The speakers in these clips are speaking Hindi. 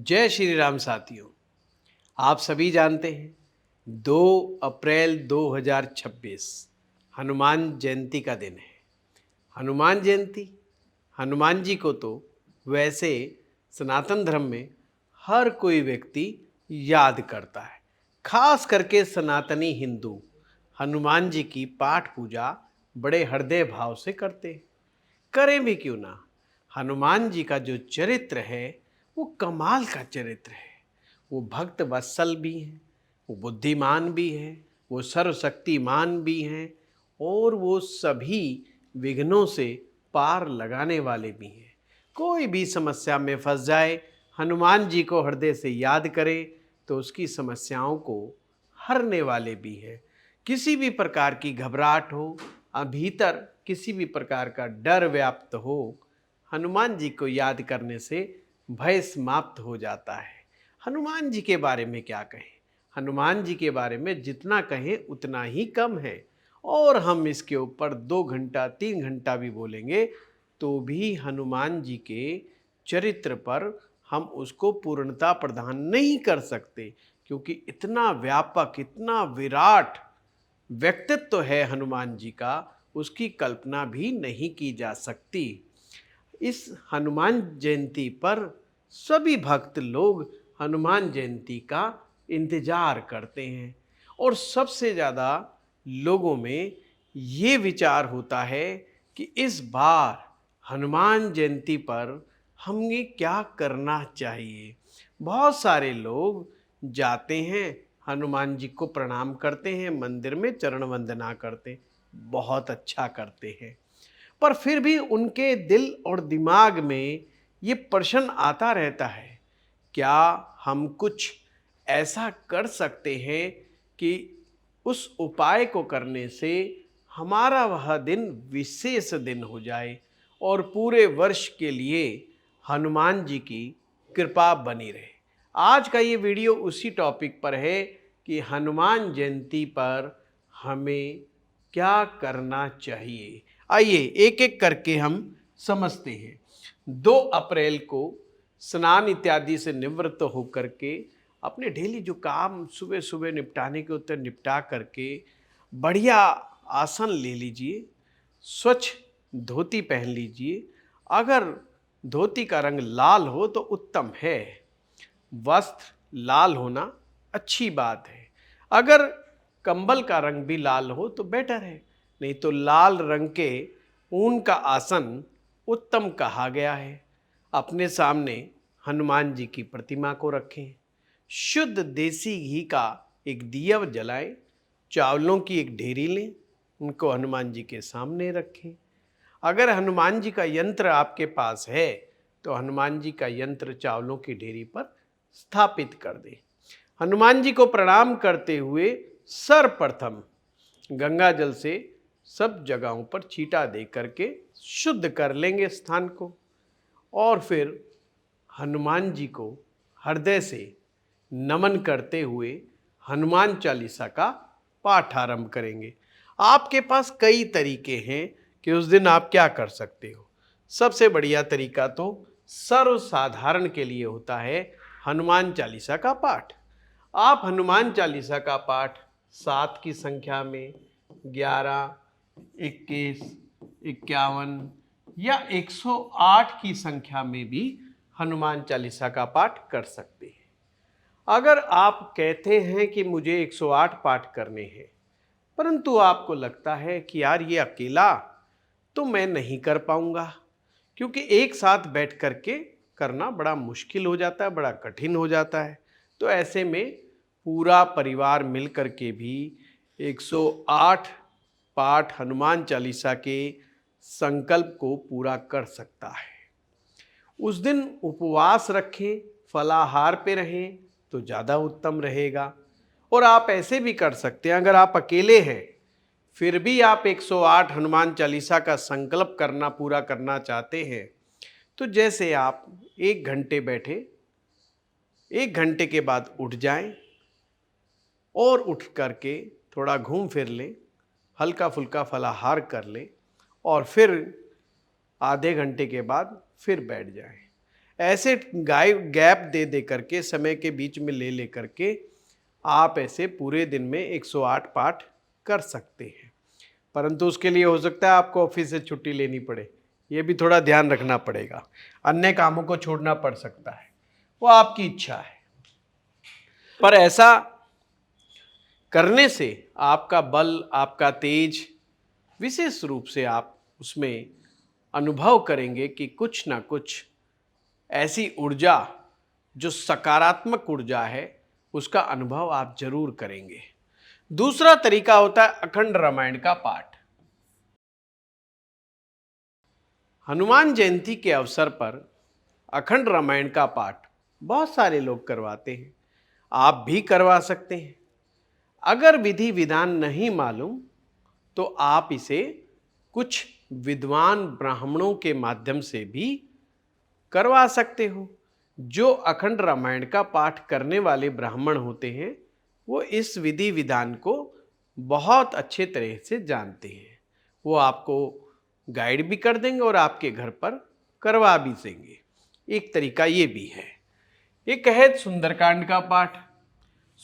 जय श्री राम साथियों। आप सभी जानते हैं 2 अप्रैल 2026 हनुमान जयंती का दिन है। हनुमान जयंती, हनुमान जी को तो वैसे सनातन धर्म में हर कोई व्यक्ति याद करता है। खास करके सनातनी हिंदू हनुमान जी की पाठ पूजा बड़े हृदय भाव से करते हैं। करें भी क्यों ना, हनुमान जी का जो चरित्र है वो कमाल का चरित्र है। वो भक्त वत्सल भी हैं, वो बुद्धिमान भी हैं, वो सर्वशक्तिमान भी हैं और वो सभी विघ्नों से पार लगाने वाले भी हैं। कोई भी समस्या में फंस जाए, हनुमान जी को हृदय से याद करे तो उसकी समस्याओं को हरने वाले भी हैं। किसी भी प्रकार की घबराहट हो, भीतर किसी भी प्रकार का डर व्याप्त हो, हनुमान जी को याद करने से भय समाप्त हो जाता है। हनुमान जी के बारे में क्या कहें? हनुमान जी के बारे में जितना कहें उतना ही कम है और हम इसके ऊपर 2 घंटा 3 घंटा भी बोलेंगे तो भी हनुमान जी के चरित्र पर हम उसको पूर्णता प्रदान नहीं कर सकते, क्योंकि इतना व्यापक, इतना विराट व्यक्तित्व है हनुमान जी का, उसकी कल्पना भी नहीं की जा सकती। इस हनुमान जयंती पर सभी भक्त लोग हनुमान जयंती का इंतजार करते हैं और सबसे ज़्यादा लोगों में ये विचार होता है कि इस बार हनुमान जयंती पर हमें क्या करना चाहिए। बहुत सारे लोग जाते हैं, हनुमान जी को प्रणाम करते हैं, मंदिर में चरण वंदना करते हैं, बहुत अच्छा करते हैं। पर फिर भी उनके दिल और दिमाग में ये प्रश्न आता रहता है, क्या हम कुछ ऐसा कर सकते हैं कि उस उपाय को करने से हमारा वह दिन विशेष दिन हो जाए और पूरे वर्ष के लिए हनुमान जी की कृपा बनी रहे। आज का ये वीडियो उसी टॉपिक पर है कि हनुमान जयंती पर हमें क्या करना चाहिए। आइए एक एक करके हम समझते हैं। 2 अप्रैल को स्नान इत्यादि से निवृत्त होकर के अपने डेली जो काम सुबह सुबह निपटाने के होते निपटा करके बढ़िया आसन ले लीजिए, स्वच्छ धोती पहन लीजिए। अगर धोती का रंग लाल हो तो उत्तम है, वस्त्र लाल होना अच्छी बात है। अगर कंबल का रंग भी लाल हो तो बेटर है, नहीं तो लाल रंग के ऊन का आसन उत्तम कहा गया है। अपने सामने हनुमान जी की प्रतिमा को रखें, शुद्ध देसी घी का एक दिया जलाएं, चावलों की एक ढेरी लें, उनको हनुमान जी के सामने रखें। अगर हनुमान जी का यंत्र आपके पास है तो हनुमान जी का यंत्र चावलों की ढेरी पर स्थापित कर दें। हनुमान जी को प्रणाम करते हुए सर्वप्रथम गंगा जल से सब जगहों पर छींटा दे करके शुद्ध कर लेंगे स्थान को और फिर हनुमान जी को हृदय से नमन करते हुए हनुमान चालीसा का पाठ आरंभ करेंगे। आपके पास कई तरीके हैं कि उस दिन आप क्या कर सकते हो। सबसे बढ़िया तरीका तो सर्वसाधारण के लिए होता है हनुमान चालीसा का पाठ। आप हनुमान चालीसा का पाठ 7 की संख्या में, 11, 21, 51 या 108 की संख्या में भी हनुमान चालीसा का पाठ कर सकते हैं। अगर आप कहते हैं कि मुझे 108 पाठ करने हैं, परंतु आपको लगता है कि यार ये अकेला तो मैं नहीं कर पाऊंगा, क्योंकि एक साथ बैठ करके करना बड़ा मुश्किल हो जाता है, बड़ा कठिन हो जाता है, तो ऐसे में पूरा परिवार मिल करके भी 108 पाठ हनुमान चालीसा के संकल्प को पूरा कर सकता है। उस दिन उपवास रखें, फलाहार पे रहें तो ज़्यादा उत्तम रहेगा। और आप ऐसे भी कर सकते हैं, अगर आप अकेले हैं फिर भी आप 108 हनुमान चालीसा का संकल्प करना पूरा करना चाहते हैं, तो जैसे आप 1 घंटे बैठे, 1 घंटे के बाद उठ जाएं और उठ करके थोड़ा घूम फिर लें, हल्का फुल्का फलाहार कर लें और फिर आधे घंटे के बाद फिर बैठ जाएं। ऐसे गैप दे दे करके, समय के बीच में ले ले करके आप ऐसे पूरे दिन में 108 पाठ कर सकते हैं। परंतु उसके लिए हो सकता है आपको ऑफिस से छुट्टी लेनी पड़े, ये भी थोड़ा ध्यान रखना पड़ेगा। अन्य कामों को छोड़ना पड़ सकता है, वो आपकी इच्छा है। पर ऐसा करने से आपका बल, आपका तेज, विशेष रूप से आप उसमें अनुभव करेंगे कि कुछ ना कुछ ऐसी ऊर्जा जो सकारात्मक ऊर्जा है उसका अनुभव आप जरूर करेंगे। दूसरा तरीका होता है अखंड रामायण का पाठ। हनुमान जयंती के अवसर पर अखंड रामायण का पाठ बहुत सारे लोग करवाते हैं, आप भी करवा सकते हैं। अगर विधि विधान नहीं मालूम तो आप इसे कुछ विद्वान ब्राह्मणों के माध्यम से भी करवा सकते हो। जो अखंड रामायण का पाठ करने वाले ब्राह्मण होते हैं वो इस विधि विधान को बहुत अच्छे तरह से जानते हैं, वो आपको गाइड भी कर देंगे और आपके घर पर करवा भी देंगे। एक तरीका ये भी है। एक है सुंदरकांड का पाठ।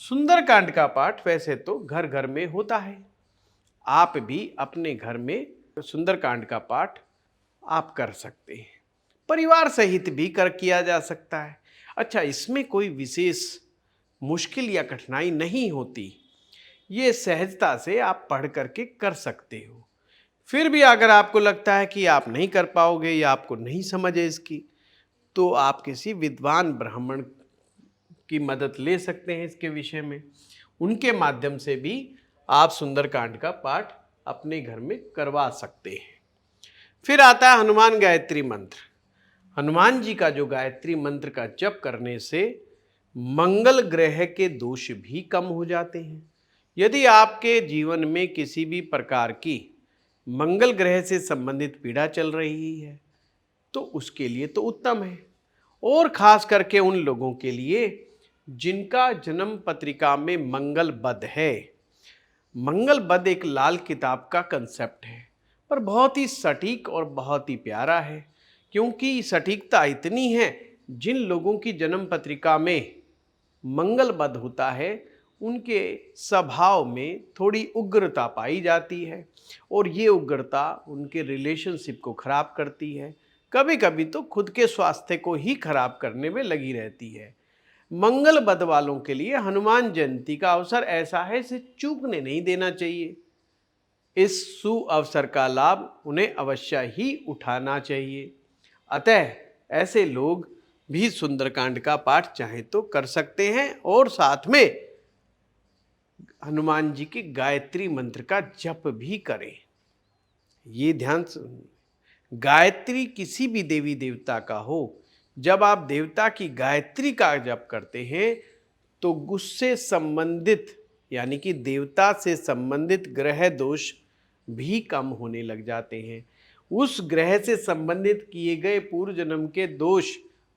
सुंदरकांड का पाठ वैसे तो घर घर में होता है, आप भी अपने घर में सुंदरकांड का पाठ आप कर सकते हैं, परिवार सहित भी किया जा सकता है। अच्छा, इसमें कोई विशेष मुश्किल या कठिनाई नहीं होती, ये सहजता से आप पढ़ करके कर सकते हो। फिर भी अगर आपको लगता है कि आप नहीं कर पाओगे या आपको नहीं समझ है इसकी, तो आप किसी विद्वान ब्राह्मण की मदद ले सकते हैं इसके विषय में, उनके माध्यम से भी आप सुंदरकांड का पाठ अपने घर में करवा सकते हैं। फिर आता है हनुमान गायत्री मंत्र। हनुमान जी का जो गायत्री मंत्र का जप करने से मंगल ग्रह के दोष भी कम हो जाते हैं। यदि आपके जीवन में किसी भी प्रकार की मंगल ग्रह से संबंधित पीड़ा चल रही है तो उसके लिए तो उत्तम है, और खास करके उन लोगों के लिए जिनका जन्म पत्रिका में मंगल बद है। मंगल बद एक लाल किताब का कंसेप्ट है, पर बहुत ही सटीक और बहुत ही प्यारा है, क्योंकि सटीकता इतनी है, जिन लोगों की जन्म पत्रिका में मंगल बद होता है उनके स्वभाव में थोड़ी उग्रता पाई जाती है, और ये उग्रता उनके रिलेशनशिप को खराब करती है, कभी कभी तो खुद के स्वास्थ्य को ही खराब करने में लगी रहती है। मंगल बद वालों के लिए हनुमान जयंती का अवसर ऐसा है, इसे चूकने नहीं देना चाहिए। इस सु अवसर का लाभ उन्हें अवश्य ही उठाना चाहिए। अतः ऐसे लोग भी सुंदरकांड का पाठ चाहे तो कर सकते हैं और साथ में हनुमान जी के गायत्री मंत्र का जप भी करें। ये ध्यान, गायत्री किसी भी देवी देवता का हो, जब आप देवता की गायत्री का जप करते हैं तो गुस्से संबंधित यानी कि देवता से संबंधित ग्रह दोष भी कम होने लग जाते हैं। उस ग्रह से संबंधित किए गए पूर्व जन्म के दोष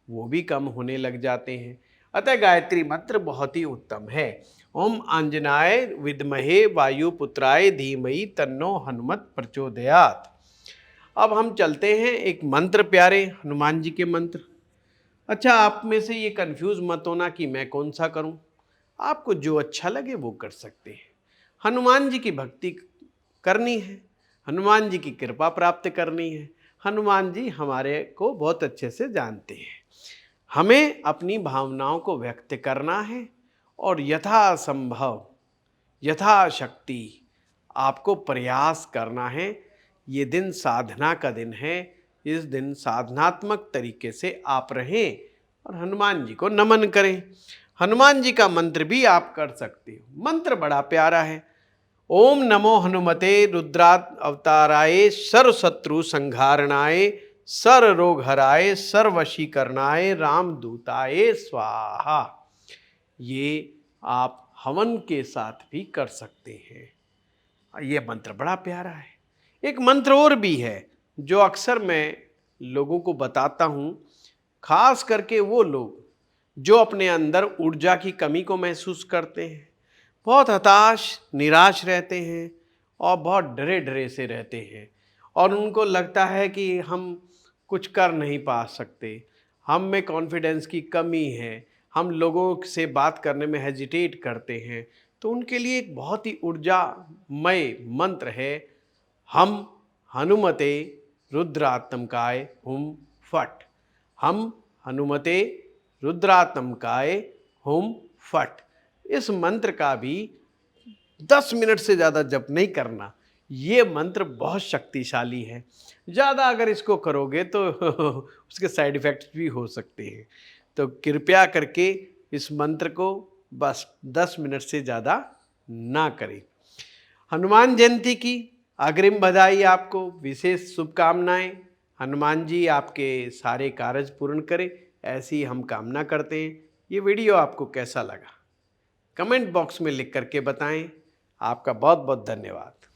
वो भी कम होने लग जाते हैं। अतः गायत्री मंत्र बहुत ही उत्तम है। ओम आंजनाय विद्महे वायुपुत्राय धीमहि तन्नो हनुमत प्रचोदयात्। अब हम चलते हैं एक मंत्र प्यारे हनुमान जी के मंत्र। अच्छा, आप में से ये कंफ्यूज मत होना कि मैं कौन सा करूं, आपको जो अच्छा लगे वो कर सकते हैं। हनुमान जी की भक्ति करनी है, हनुमान जी की कृपा प्राप्त करनी है। हनुमान जी हमारे को बहुत अच्छे से जानते हैं, हमें अपनी भावनाओं को व्यक्त करना है और यथासंभव यथाशक्ति आपको प्रयास करना है। ये दिन साधना का दिन है, इस दिन साधनात्मक तरीके से आप रहें और हनुमान जी को नमन करें। हनुमान जी का मंत्र भी आप कर सकते हो, मंत्र बड़ा प्यारा है। ओम नमो हनुमते रुद्रात अवताराय सर्वशत्रु संहारणाय सर्व रोग हराय सर्वशीकरणाय रामदूताय स्वाहा। ये आप हवन के साथ भी कर सकते हैं। ये मंत्र बड़ा प्यारा है। एक मंत्र और भी है जो अक्सर मैं लोगों को बताता हूँ, खास करके वो लोग जो अपने अंदर ऊर्जा की कमी को महसूस करते हैं, बहुत हताश निराश रहते हैं और बहुत डरे डरे से रहते हैं, और उनको लगता है कि हम कुछ कर नहीं पा सकते, हम में कॉन्फिडेंस की कमी है, हम लोगों से बात करने में हेजिटेट करते हैं, तो उनके लिए एक बहुत ही ऊर्जामय मंत्र है, हम हनुमते रुद्रात्मकाय हुम फट। हम हनुमते रुद्रात्मकाय हुम फट। इस मंत्र का भी 10 मिनट से ज़्यादा जप नहीं करना। ये मंत्र बहुत शक्तिशाली है। ज़्यादा अगर इसको करोगे तो उसके साइड इफ़ेक्ट्स भी हो सकते हैं। तो कृपया करके इस मंत्र को बस 10 मिनट से ज़्यादा ना करें। हनुमान जयंती की अग्रिम बधाई आपको, विशेष शुभकामनाएं। हनुमान जी आपके सारे कार्य पूर्ण करें, ऐसी हम कामना करते हैं। ये वीडियो आपको कैसा लगा कमेंट बॉक्स में लिख करके बताएं। आपका बहुत बहुत धन्यवाद।